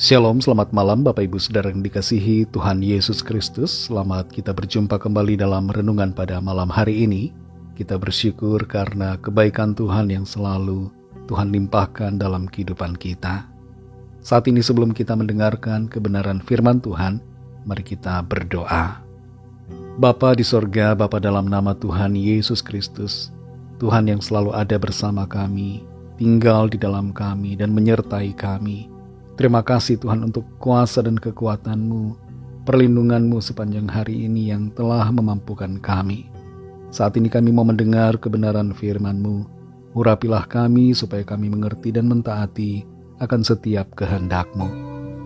Shalom, selamat malam Bapak Ibu Saudara yang dikasihi Tuhan Yesus Kristus. Selamat kita berjumpa kembali dalam renungan pada malam hari ini. Kita bersyukur karena kebaikan Tuhan yang selalu Tuhan limpahkan dalam kehidupan kita. Saat ini sebelum kita mendengarkan kebenaran firman Tuhan, mari kita berdoa. Bapa di sorga, Bapa dalam nama Tuhan Yesus Kristus, Tuhan yang selalu ada bersama kami, tinggal di dalam kami dan menyertai kami. Terima kasih Tuhan untuk kuasa dan kekuatan-Mu, perlindungan-Mu sepanjang hari ini yang telah memampukan kami. Saat ini kami mau mendengar kebenaran firman-Mu. Urapilah kami supaya kami mengerti dan mentaati akan setiap kehendak-Mu.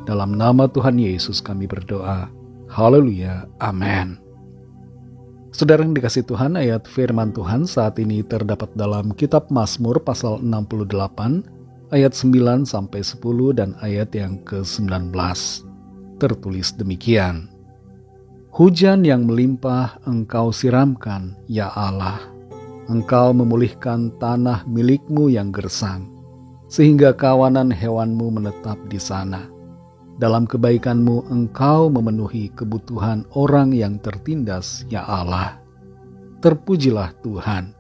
Dalam nama Tuhan Yesus kami berdoa. Haleluya. Amin. Saudara yang dikasih Tuhan, ayat firman Tuhan saat ini terdapat dalam kitab Mazmur pasal 68, ayat 9-10 dan ayat yang ke-19. Tertulis demikian. Hujan yang melimpah Engkau siramkan, ya Allah. Engkau memulihkan tanah milik-Mu yang gersang, sehingga kawanan hewan-Mu menetap di sana. Dalam kebaikan-Mu Engkau memenuhi kebutuhan orang yang tertindas, ya Allah. Terpujilah Tuhan.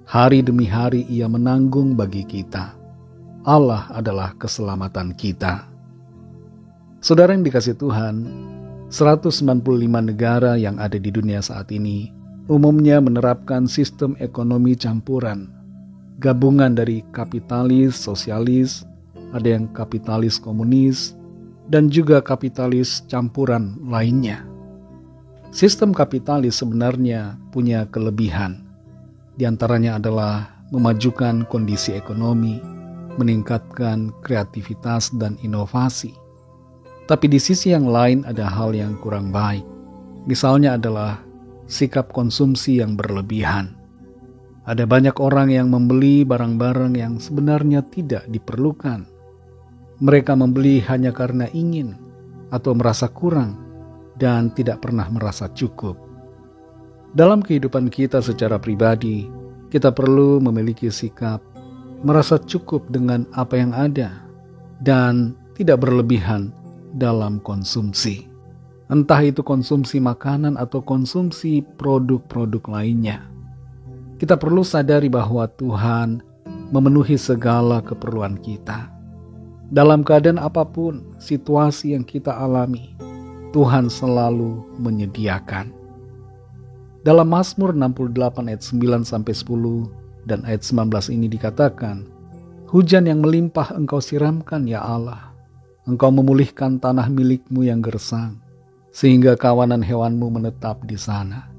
Hari demi hari Ia menanggung bagi kita. Allah adalah keselamatan kita. Saudara yang dikasih Tuhan, 195 negara yang ada di dunia saat ini umumnya menerapkan sistem ekonomi campuran, gabungan dari kapitalis, sosialis, ada yang kapitalis komunis, dan juga kapitalis campuran lainnya. Sistem kapitalis sebenarnya punya kelebihan. Di antaranya adalah memajukan kondisi ekonomi, meningkatkan kreativitas dan inovasi. Tapi di sisi yang lain ada hal yang kurang baik. Misalnya adalah sikap konsumsi yang berlebihan. Ada banyak orang yang membeli barang-barang yang sebenarnya tidak diperlukan. Mereka membeli hanya karena ingin atau merasa kurang dan tidak pernah merasa cukup. Dalam kehidupan kita secara pribadi, kita perlu memiliki sikap merasa cukup dengan apa yang ada dan tidak berlebihan dalam konsumsi. Entah itu konsumsi makanan atau konsumsi produk-produk lainnya. Kita perlu sadari bahwa Tuhan memenuhi segala keperluan kita. Dalam keadaan apapun, situasi yang kita alami, Tuhan selalu menyediakan. Dalam Mazmur 68 ayat 9-10 dan ayat 19 ini dikatakan, hujan yang melimpah Engkau siramkan, ya Allah. Engkau memulihkan tanah milik-Mu yang gersang, sehingga kawanan hewan-Mu menetap di sana.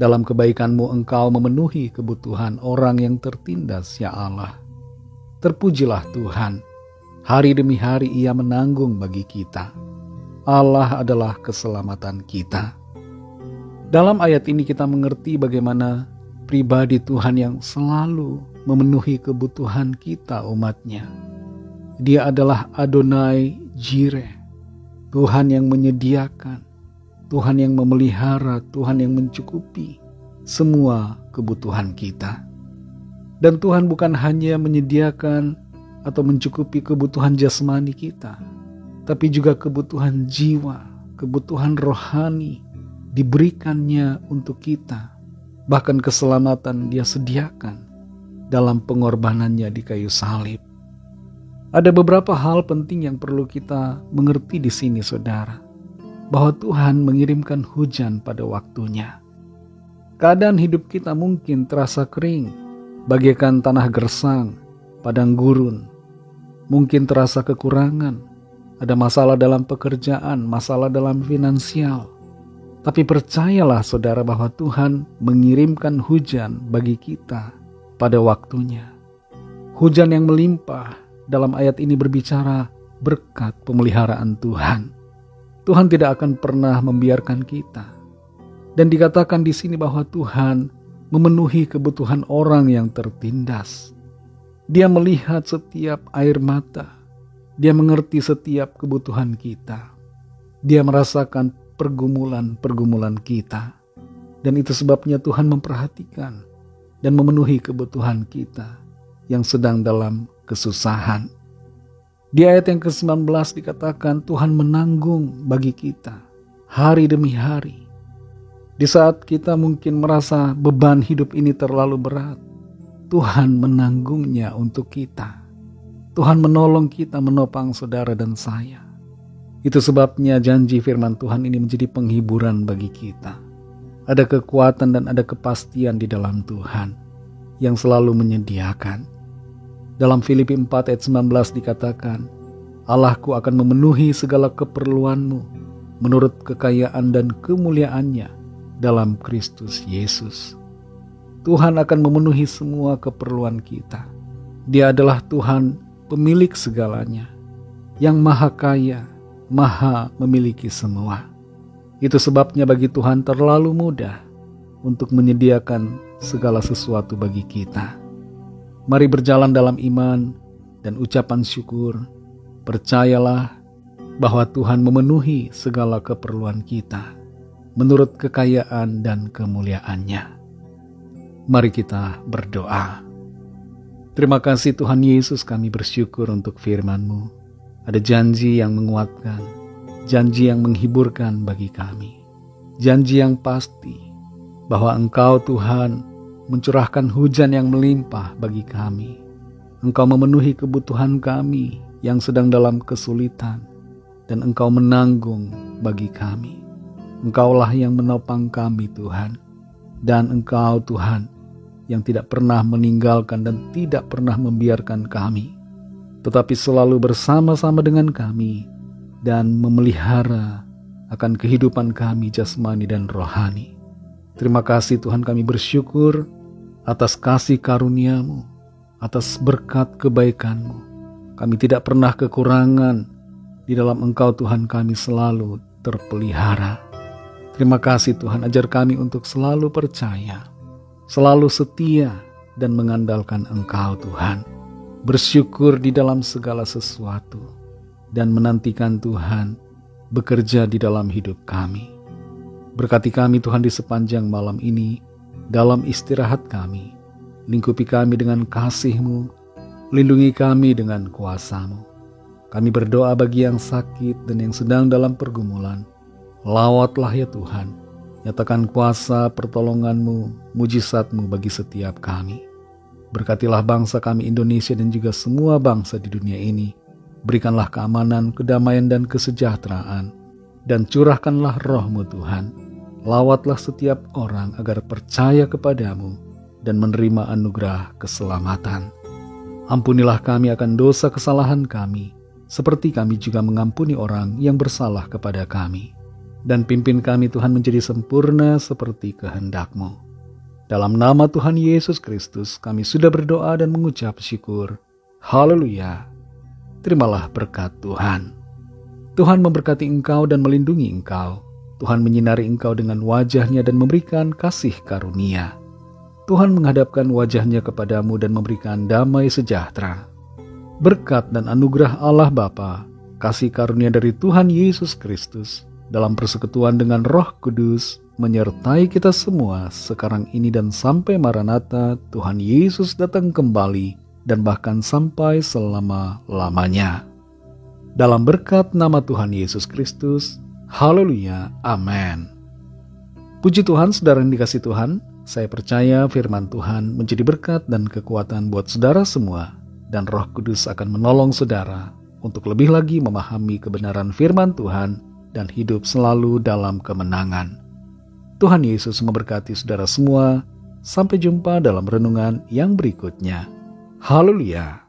Dalam kebaikan-Mu Engkau memenuhi kebutuhan orang yang tertindas, ya Allah. Terpujilah Tuhan. Hari demi hari Ia menanggung bagi kita. Allah adalah keselamatan kita. Dalam ayat ini kita mengerti bagaimana pribadi Tuhan yang selalu memenuhi kebutuhan kita umatnya. Dia adalah Adonai Jireh, Tuhan yang menyediakan, Tuhan yang memelihara, Tuhan yang mencukupi semua kebutuhan kita. Dan Tuhan bukan hanya menyediakan atau mencukupi kebutuhan jasmani kita, tapi juga kebutuhan jiwa, kebutuhan rohani diberikannya untuk kita. Bahkan keselamatan Dia sediakan dalam pengorbanannya di kayu salib. Ada beberapa hal penting yang perlu kita mengerti di sini, saudara. Bahwa Tuhan mengirimkan hujan pada waktunya. Keadaan hidup kita mungkin terasa kering, bagaikan tanah gersang, padang gurun. Mungkin terasa kekurangan, ada masalah dalam pekerjaan, masalah dalam finansial. Tapi percayalah saudara bahwa Tuhan mengirimkan hujan bagi kita pada waktunya. Hujan yang melimpah dalam ayat ini berbicara berkat pemeliharaan Tuhan. Tuhan tidak akan pernah membiarkan kita. Dan dikatakan di sini bahwa Tuhan memenuhi kebutuhan orang yang tertindas. Dia melihat setiap air mata. Dia mengerti setiap kebutuhan kita. Dia merasakan pergumulan-pergumulan kita. Dan itu sebabnya Tuhan memperhatikan dan memenuhi kebutuhan kita yang sedang dalam kesusahan. Di ayat yang ke-19 dikatakan Tuhan menanggung bagi kita hari demi hari. Di saat kita mungkin merasa beban hidup ini terlalu berat, Tuhan menanggungnya untuk kita. Tuhan menolong kita, menopang saudara dan saya. Itu sebabnya janji firman Tuhan ini menjadi penghiburan bagi kita. Ada kekuatan dan ada kepastian di dalam Tuhan yang selalu menyediakan. Dalam Filipi 4 ayat 19 dikatakan, Allahku akan memenuhi segala keperluanmu menurut kekayaan dan kemuliaannya dalam Kristus Yesus. Tuhan akan memenuhi semua keperluan kita. Dia adalah Tuhan pemilik segalanya, yang maha kaya, maha memiliki semua. Itu sebabnya bagi Tuhan terlalu mudah untuk menyediakan segala sesuatu bagi kita. Mari berjalan dalam iman dan ucapan syukur. Percayalah bahwa Tuhan memenuhi segala keperluan kita menurut kekayaan dan kemuliaannya. Mari kita berdoa. Terima kasih Tuhan Yesus, kami bersyukur untuk firman-Mu. Ada janji yang menguatkan, janji yang menghiburkan bagi kami. Janji yang pasti bahwa Engkau Tuhan mencurahkan hujan yang melimpah bagi kami. Engkau memenuhi kebutuhan kami yang sedang dalam kesulitan, dan Engkau menanggung bagi kami. Engkaulah yang menopang kami Tuhan, dan Engkau Tuhan yang tidak pernah meninggalkan dan tidak pernah membiarkan kami, tetapi selalu bersama-sama dengan kami dan memelihara akan kehidupan kami jasmani dan rohani. Terima kasih Tuhan, kami bersyukur atas kasih karunia-Mu, atas berkat kebaikan-Mu. Kami tidak pernah kekurangan. Di dalam Engkau Tuhan kami selalu terpelihara. Terima kasih Tuhan, ajar kami untuk selalu percaya, selalu setia dan mengandalkan Engkau Tuhan. Bersyukur di dalam segala sesuatu dan menantikan Tuhan bekerja di dalam hidup kami. Berkati kami Tuhan di sepanjang malam ini, dalam istirahat kami. Lingkupi kami dengan kasih-Mu, lindungi kami dengan kuasa-Mu. Kami berdoa bagi yang sakit dan yang sedang dalam pergumulan. Lawatlah ya Tuhan, nyatakan kuasa pertolongan-Mu, mujizat-Mu bagi setiap kami. Berkatilah bangsa kami Indonesia dan juga semua bangsa di dunia ini. Berikanlah keamanan, kedamaian dan kesejahteraan, dan curahkanlah roh-Mu Tuhan. Lawatlah setiap orang agar percaya kepadamu dan menerima anugerah keselamatan. Ampunilah kami akan dosa kesalahan kami, seperti kami juga mengampuni orang yang bersalah kepada kami. Dan pimpin kami Tuhan menjadi sempurna seperti kehendak-Mu. Dalam nama Tuhan Yesus Kristus kami sudah berdoa dan mengucap syukur. Haleluya. Terimalah berkat Tuhan. Tuhan memberkati engkau dan melindungi engkau. Tuhan menyinari engkau dengan wajah-Nya dan memberikan kasih karunia. Tuhan menghadapkan wajah-Nya kepadamu dan memberikan damai sejahtera. Berkat dan anugerah Allah Bapa, kasih karunia dari Tuhan Yesus Kristus, dalam persekutuan dengan Roh Kudus, menyertai kita semua sekarang ini dan sampai Maranatha Tuhan Yesus datang kembali, dan bahkan sampai selama-lamanya. Dalam berkat nama Tuhan Yesus Kristus, haleluya, amin. Puji Tuhan, saudara yang dikasihi Tuhan, saya percaya firman Tuhan menjadi berkat dan kekuatan buat saudara semua, dan Roh Kudus akan menolong saudara untuk lebih lagi memahami kebenaran firman Tuhan dan hidup selalu dalam kemenangan. Tuhan Yesus memberkati saudara semua. Sampai jumpa dalam renungan yang berikutnya. Haleluya.